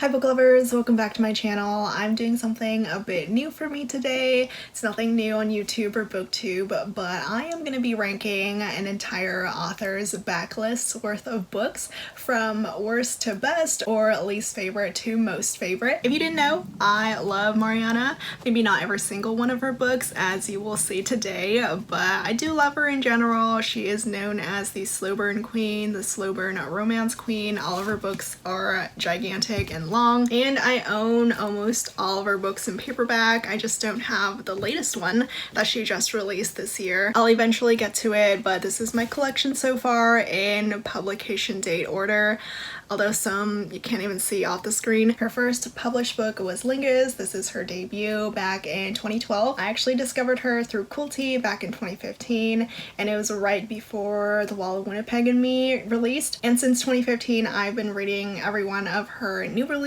Hi book lovers, welcome back to my channel. I'm doing something a bit new for me today. It's nothing new on YouTube or BookTube, but I am going to be ranking an entire author's backlist worth of books from worst to best or least favorite to most favorite. If you didn't know, I love Mariana. Maybe not every single one of her books, as you will see today, but I do love her in general. She is known as the slow burn queen, the slow burn romance queen. All of her books are gigantic and long, and I own almost all of her books in paperback. I just don't have the latest one that she just released this year. I'll eventually get to it, but this is my collection so far in publication date order, although some you can't even see off the screen. Her first published book was Lingus. This is her debut back in 2012. I actually discovered her through Cool Tea back in 2015, and it was right before The Wall of Winnipeg and Me released. And since 2015, I've been reading every one of her new releases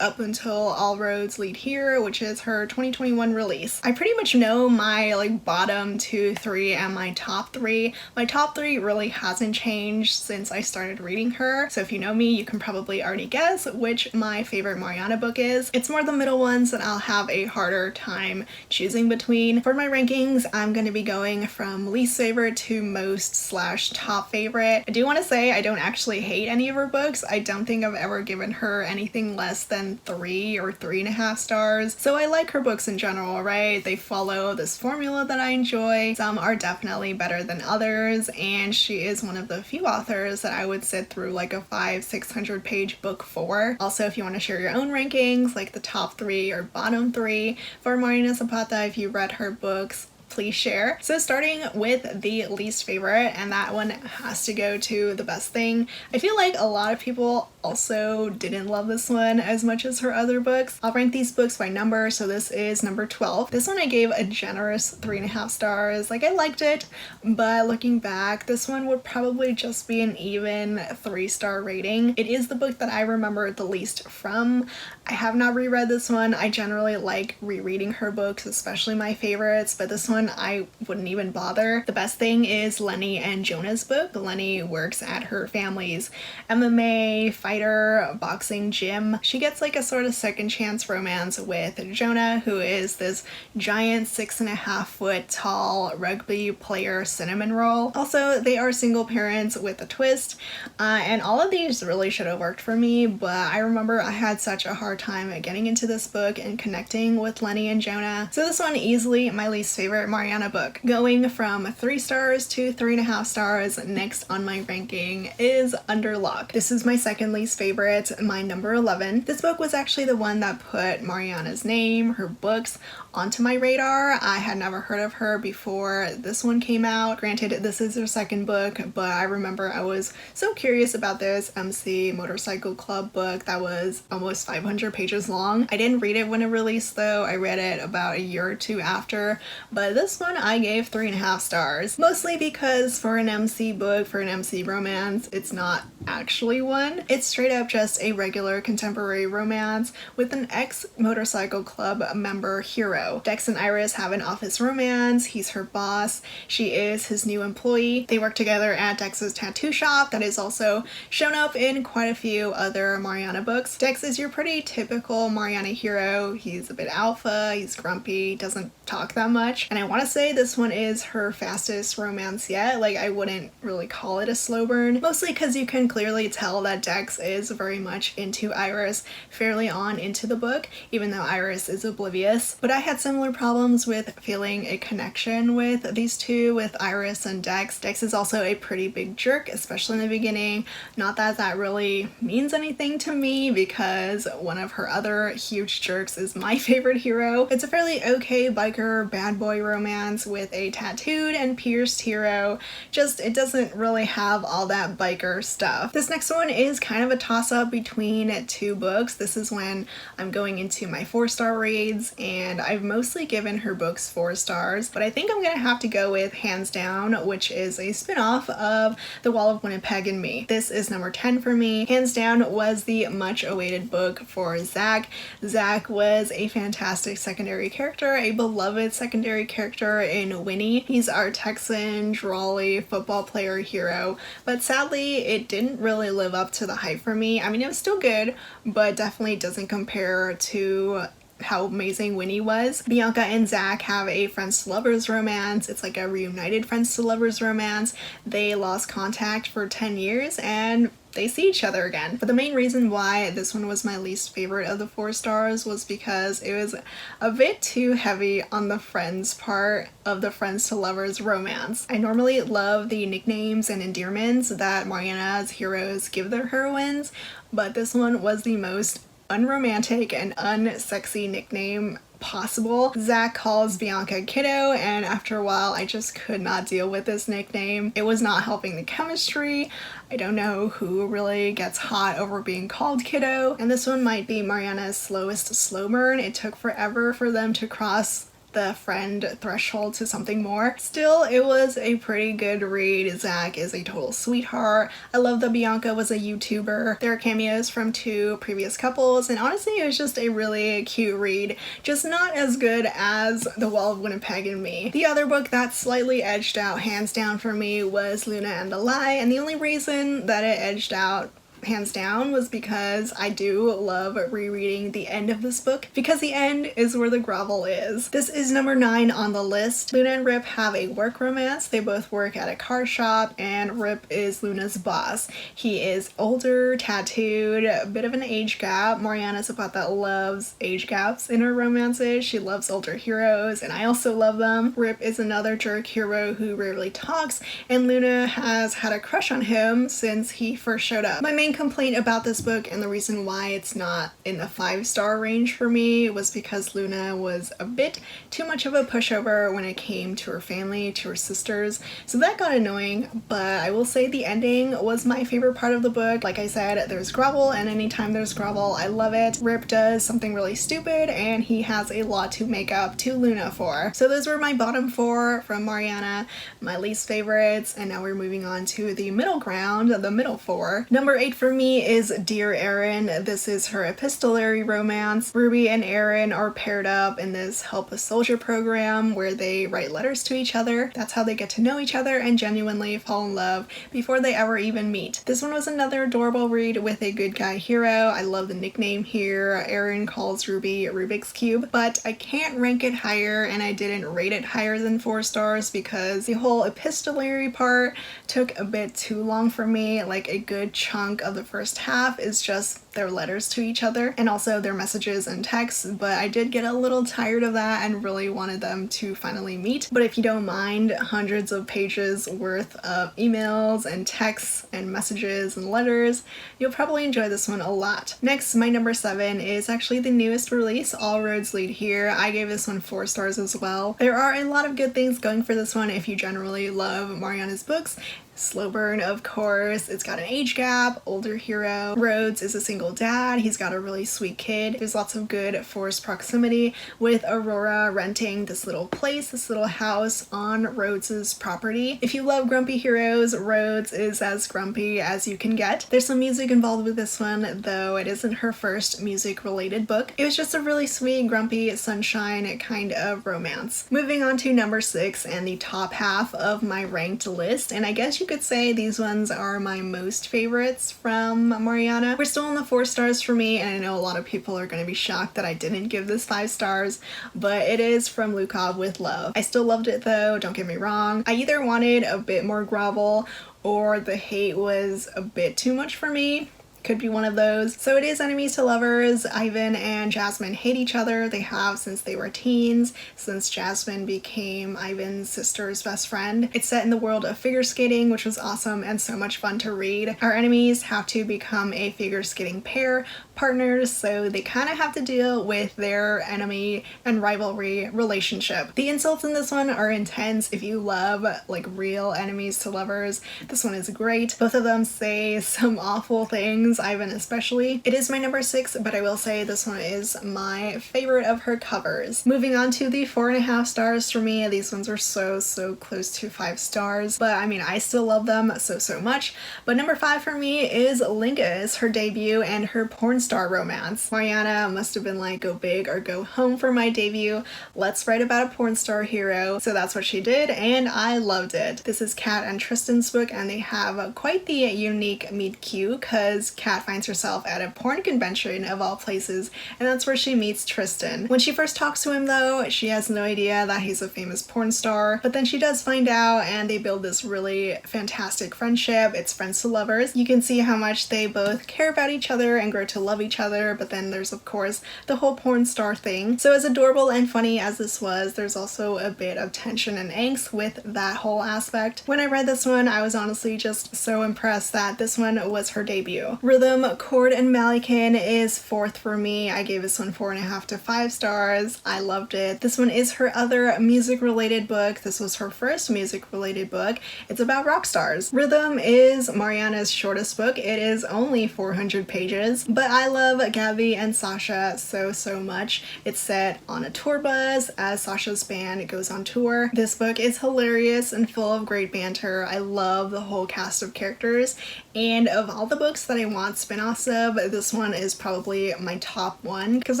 up until All Roads Lead Here, which is her 2021 release. I pretty much know my bottom 2, 3, and my top 3. My top 3 really hasn't changed since I started reading her, so if you know me, you can probably already guess which my favorite Mariana book is. It's more the middle ones that I'll have a harder time choosing between. For my rankings, I'm going to be going from least favorite to most / top favorite. I do want to say I don't actually hate any of her books. I don't think I've ever given her anything less than 3 or 3.5 stars. So I like her books in general, right? They follow this formula that I enjoy. Some are definitely better than others, and she is one of the few authors that I would sit through like a 500-600 page book for. Also, if you want to share your own rankings, like the top 3 or bottom 3 for Mariana Zapata, if you read her books, please share. So starting with the least favorite, and that one has to go to The Best Thing. I feel like a lot of people also didn't love this one as much as her other books. I'll rank these books by number, so this is number 12. This one I gave a generous 3.5 stars. I liked it, but looking back, this one would probably just be an even 3-star rating. It is the book that I remember the least from. I have not reread this one. I generally like rereading her books, especially my favorites, but this one I wouldn't even bother. The Best Thing is Lenny and Jonah's book. Lenny works at her family's MMA fighter boxing gym. She gets a sort of second chance romance with Jonah, who is this giant 6.5-foot tall rugby player cinnamon roll. Also, they are single parents with a twist, and all of these really should have worked for me, but I remember I had such a hard time getting into this book and connecting with Lenny and Jonah. So this one easily my least favorite Mariana book. Going from 3 stars to 3.5 stars, next on my ranking is Under Lock. This is my second least favorite, my number 11. This book was actually the one that put Mariana's name, her books, onto my radar. I had never heard of her before this one came out. Granted, this is her second book, but I remember I was so curious about this MC Motorcycle Club book that was almost 500 pages long. I didn't read it when it released though. I read it about a year or 2 after, but this one I gave 3.5 stars. Mostly because for an MC book, for an MC romance, it's not actually one. It's straight up just a regular contemporary romance with an ex-Motorcycle Club member hero. Dex and Iris have an office romance. He's her boss. She is his new employee. They work together at Dex's tattoo shop that is also shown up in quite a few other Mariana books. Dex is your pretty typical Mariana hero. He's a bit alpha, he's grumpy, doesn't talk that much, and I want to say this one is her fastest romance yet. I wouldn't really call it a slow burn, mostly because you can clearly tell that Dex is very much into Iris fairly on into the book, even though Iris is oblivious. But I had similar problems with feeling a connection with these two, with Iris and Dex. Dex is also a pretty big jerk, especially in the beginning. Not that that really means anything to me, because one of her other huge jerks is my favorite hero. It's a fairly okay biker bad boy romance with a tattooed and pierced hero. Just, it doesn't really have all that biker stuff. This next one is kind of a toss-up between 2 books. This is when I'm going into my 4-star reads, and I've mostly given her books 4 stars, but I think I'm gonna have to go with Hands Down, which is a spin-off of The Wall of Winnipeg and Me. This is number 10 for me. Hands Down was the much-awaited book for Zach. Zach was a fantastic secondary character, a beloved secondary character in Winnie. He's our Texan, drawly football player hero, but sadly it didn't really live up to the hype quite for me. I mean, it was still good, but definitely doesn't compare to how amazing Winnie was. Bianca and Zach have a friends to lovers romance. It's like a reunited friends to lovers romance. They lost contact for 10 years and they see each other again. But the main reason why this one was my least favorite of the 4 stars was because it was a bit too heavy on the friends part of the friends to lovers romance. I normally love the nicknames and endearments that Mariana's heroes give their heroines, but this one was the most unromantic and unsexy nickname possible. Zach calls Bianca Kiddo, and after a while I just could not deal with this nickname. It was not helping the chemistry. I don't know who really gets hot over being called Kiddo, and this one might be Mariana's slowest slow burn. It took forever for them to cross the friend threshold to something more. Still, it was a pretty good read. Zach is a total sweetheart. I love that Bianca was a YouTuber. There are cameos from 2 previous couples, and honestly it was just a really cute read. Just not as good as The Wall of Winnipeg and Me. The other book that slightly edged out hands down for me was Luna and the Lie, and the only reason that it edged out hands down was because I do love rereading the end of this book, because the end is where the grovel is. This is number 9 on the list. Luna and Rip have a work romance. They both work at a car shop, and Rip is Luna's boss. He is older, tattooed, a bit of an age gap. Mariana Zapata loves age gaps in her romances. She loves older heroes, and I also love them. Rip is another jerk hero who rarely talks, and Luna has had a crush on him since he first showed up. My main complaint about this book, and the reason why it's not in the 5-star range for me, was because Luna was a bit too much of a pushover when it came to her family, to her sisters, so that got annoying. But I will say the ending was my favorite part of the book. Like I said, there's grovel, and anytime there's grovel, I love it. Rip does something really stupid, and he has a lot to make up to Luna for. So those were my bottom 4 from Mariana, my least favorites, and now we're moving on to the middle ground, the middle 4. Number 8 for me is Dear Erin. This is her epistolary romance. Ruby and Erin are paired up in this Help a Soldier program where they write letters to each other. That's how they get to know each other and genuinely fall in love before they ever even meet. This one was another adorable read with a good guy hero. I love the nickname here. Erin calls Ruby Rubik's Cube, but I can't rank it higher, and I didn't rate it higher than 4 stars because the whole epistolary part took a bit too long for me. Like, a good chunk of the first half is just their letters to each other and also their messages and texts, but I did get a little tired of that and really wanted them to finally meet. But if you don't mind hundreds of pages worth of emails and texts and messages and letters, you'll probably enjoy this one a lot. Next, my number 7 is actually the newest release, All Roads Lead Here. I gave this one 4 stars as well. There are a lot of good things going for this one if you generally love Mariana's books. Slow burn, of course. It's got an age gap, older hero. Rhodes is a single dad. He's got a really sweet kid. There's lots of good forced proximity with Aurora renting this little place, this little house on Rhodes's property. If you love grumpy heroes, Rhodes is as grumpy as you can get. There's some music involved with this one, though it isn't her first music-related book. It was just a really sweet, grumpy, sunshine kind of romance. Moving on to number 6 and the top half of my ranked list, and I guess you could say these ones are my most favorites from Mariana. We're still in the 4 stars for me, and I know a lot of people are going to be shocked that I didn't give this 5 stars, but it is From Lukov with Love. I still loved it though, don't get me wrong. I either wanted a bit more grovel or the hate was a bit too much for me. Could be one of those. So it is enemies to lovers. Ivan and Jasmine hate each other. They have since they were teens, since Jasmine became Ivan's sister's best friend. It's set in the world of figure skating, which was awesome and so much fun to read. Our enemies have to become a figure skating pair, partners, so they kind of have to deal with their enemy and rivalry relationship. The insults in this one are intense. If you love like real enemies to lovers, this one is great. Both of them say some awful things, Ivan especially. It is my number 6, but I will say this one is my favorite of her covers. Moving on to the 4.5 stars for me. These ones are so close to 5 stars, but I mean, I still love them so much. But number 5 for me is Lingus, her debut and her porn star romance. Mariana must have been like, go big or go home for my debut. Let's write about a porn star hero. So that's what she did, and I loved it. This is Kat and Tristan's book, and they have quite the unique meet cute because Kat finds herself at a porn convention of all places, and that's where she meets Tristan. When she first talks to him though, she has no idea that he's a famous porn star, but then she does find out, and they build this really fantastic friendship. It's friends to lovers. You can see how much they both care about each other and grow to love each other, but then there's of course the whole porn star thing. So as adorable and funny as this was, there's also a bit of tension and angst with that whole aspect. When I read this one, I was honestly just so impressed that this one was her debut. Rhythm, Chord, and Malikan is fourth for me. I gave this one 4.5 to 5 stars. I loved it. This one is her other music related book. This was her first music related book. It's about rock stars. Rhythm is Mariana's shortest book. It is only 400 pages, but I love Gabby and Sasha so much. It's set on a tour bus as Sasha's band goes on tour. This book is hilarious and full of great banter. I love the whole cast of characters, and of all the books that I want spin-offs of, this one is probably my top one because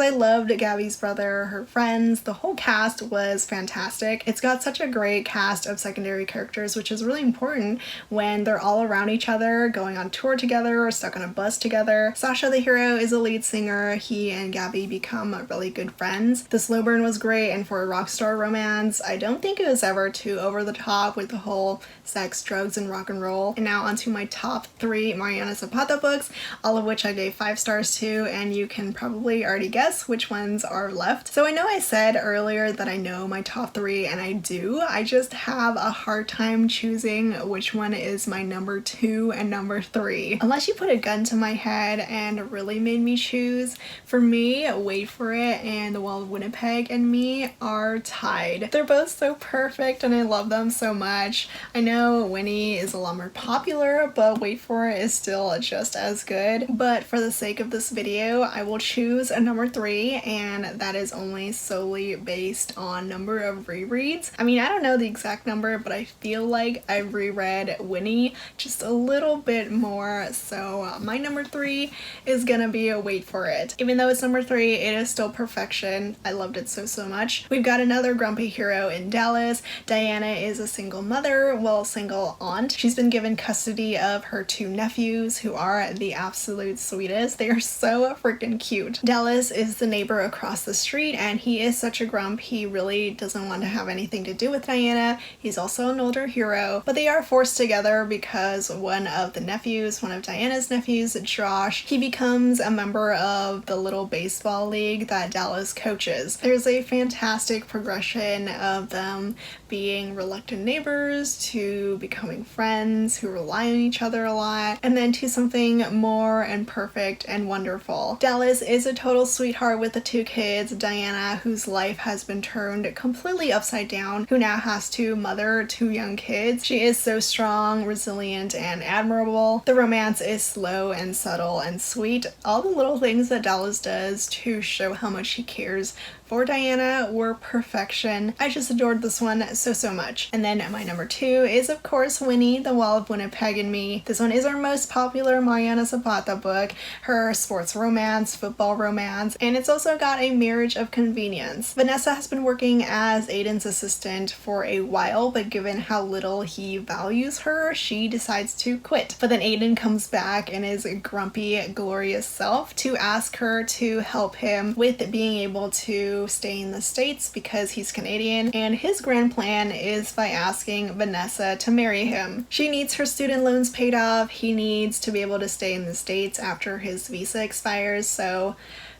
I loved Gabby's brother, her friends, the whole cast was fantastic. It's got such a great cast of secondary characters, which is really important when they're all around each other, going on tour together or stuck on a bus together. Sasha the hero is a lead singer. He and Gabby become really good friends. The slow burn was great, and for a rock star romance, I don't think it was ever too over the top with the whole sex, drugs, and rock and roll. And now onto my top 3 Mariana Zapata books, all of which I gave 5 stars to, and you can probably already guess which ones are left. So I know I said earlier that I know my top 3, and I do. I just have a hard time choosing which one is my number 2 and number 3. Unless you put a gun to my head and really made me choose, for me, Wait For It and The Wall of Winnipeg and me are tied. They're both so perfect and I love them so much. I know Winnie is a lot more popular, but Wait For It is still just as good. But for the sake of this video, I will choose a number 3, and that is only solely based on number of rereads. I mean, I don't know the exact number, but I feel like I've reread Winnie just a little bit more, so my number 3 is gonna be a Wait For It. Even though it's number 3, it is still perfection. I loved it so much. We've got another grumpy hero in Dallas. Diana is a single mother, well, single aunt. She's been given custody of her 2 nephews who are the absolute sweetest. They are so freaking cute. Dallas is the neighbor across the street, and he is such a grump. He really doesn't want to have anything to do with Diana. He's also an older hero, but they are forced together because one of Diana's nephews, Josh, he becomes a member of the little baseball league that Dallas coaches. There's a fantastic progression of them being reluctant neighbors to becoming friends who rely on each other a lot, and then to something more and perfect and wonderful. Dallas is a total sweetheart with the 2 kids, Diana, whose life has been turned completely upside down, who now has to mother 2 young kids. She is so strong, resilient, and admirable. The romance is slow and subtle and sweet. All the little things that Dallas does to show how much he cares for Diana were perfection. I just adored this one so much. And then my number 2 is of course Winnie, The Wall of Winnipeg and Me. This one is our most popular Mariana Zapata book, her sports romance, football romance, and it's also got a marriage of convenience. Vanessa has been working as Aiden's assistant for a while, but given how little he values her, she decides to quit. But then Aiden comes back in his grumpy, glorious self to ask her to help him with being able to stay in the States because he's Canadian, and his grand plan is by asking Vanessa to marry him. She needs her student loans paid off, he needs to be able to stay in the States after his visa expires, so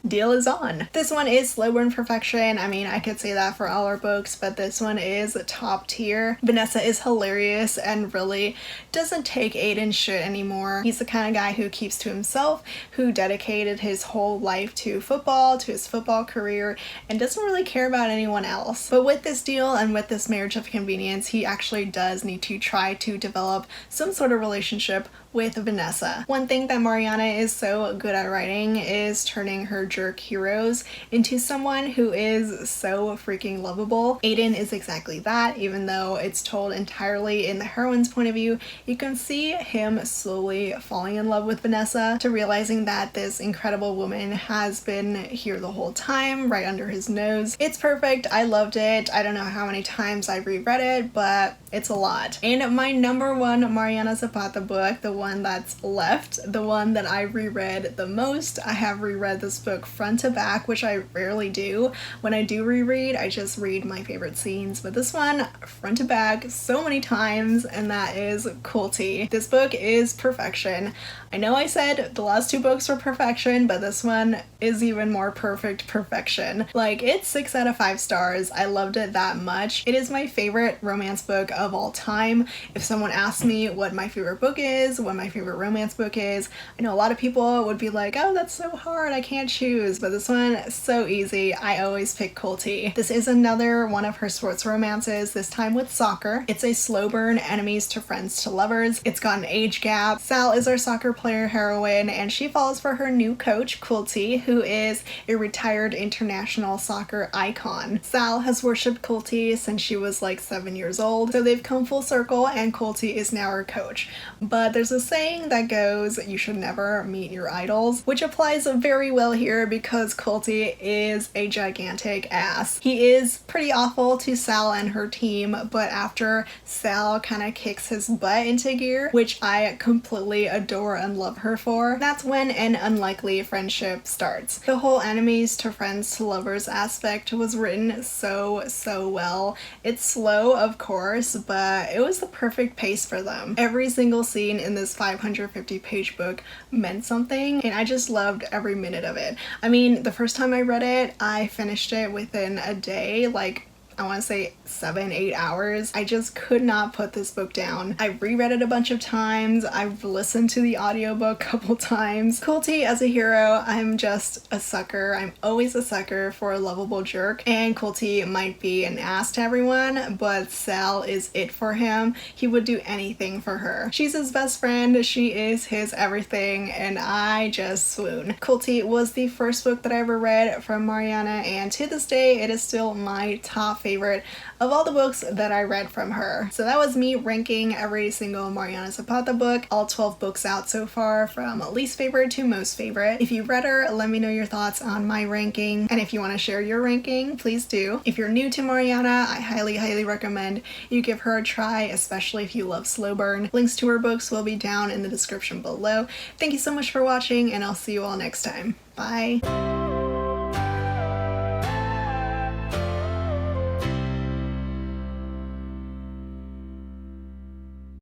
deal is on. This one is slow burn perfection. I mean, I could say that for all our books, but this one is top tier. Vanessa is hilarious and really doesn't take Aiden's shit anymore. He's the kind of guy who keeps to himself, who dedicated his whole life to football, to his football career, and doesn't really care about anyone else. But with this deal and with this marriage of convenience, he actually does need to try to develop some sort of relationship with Vanessa. One thing that Mariana is so good at writing is turning her jerk heroes into someone who is so freaking lovable. Aiden is exactly that. Even though it's told entirely in the heroine's point of view, you can see him slowly falling in love with Vanessa, to realizing that this incredible woman has been here the whole time, right under his nose. It's perfect. I loved it. I don't know how many times I've reread it, but it's a lot. And my number one Mariana Zapata book, the one that's left, the one that I reread the most, I have reread this book front to back, which I rarely do. When I do reread, I just read my favorite scenes, but this one front to back so many times, and that is Cool Tea. This book is perfection. I know I said the last two books were perfection, but this one is even more perfect perfection. Like, it's 6 out of 5 stars. I loved it that much. It is my favorite romance book of all time. If someone asked me what my favorite book is, what my favorite romance book is, I know a lot of people would be like, oh, that's so hard, I can't choose, but this one, so easy. I always pick Cool Tea. This is another one of her sports romances, this time with soccer. It's a slow burn, enemies to friends to lovers. It's got an age gap. Sal is our soccer player heroine, and she falls for her new coach, Cool Tea, who is a retired international soccer icon. Sal has worshipped Cool Tea since she was like 7 years old, so they've come full circle, and Cool Tea is now her coach. But there's a saying that goes, you should never meet your idols, which applies very well here because Cool Tea is a gigantic ass. He is pretty awful to Sal and her team, but after Sal kind of kicks his butt into gear, which I completely adore and love her for, that's when an unlikely friendship starts. The whole enemies to friends to lovers aspect was written so well. It's slow, of course, but it was the perfect pace for them. Every single scene in this 550-page book meant something, and I just loved every minute of it. I mean, the first time I read it, I finished it within a day, like I want to say 7-8 hours. I just could not put this book down. I reread it a bunch of times. I've listened to the audiobook a couple times. Cool Tea as a hero, I'm just a sucker. I'm always a sucker for a lovable jerk, and Cool Tea might be an ass to everyone, but Sal is it for him. He would do anything for her. She's his best friend. She is his everything, and I just swoon. Cool Tea was the first book that I ever read from Mariana, and to this day, it is still my top favorite of all the books that I read from her. So that was me ranking every single Mariana Zapata book, all 12 books out so far, from least favorite to most favorite. If you read her, let me know your thoughts on my ranking, and if you want to share your ranking, please do. If you're new to Mariana, I highly recommend you give her a try, especially if you love slow burn. Links to her books will be down in the description below. Thank you so much for watching, and I'll see you all next time. Bye!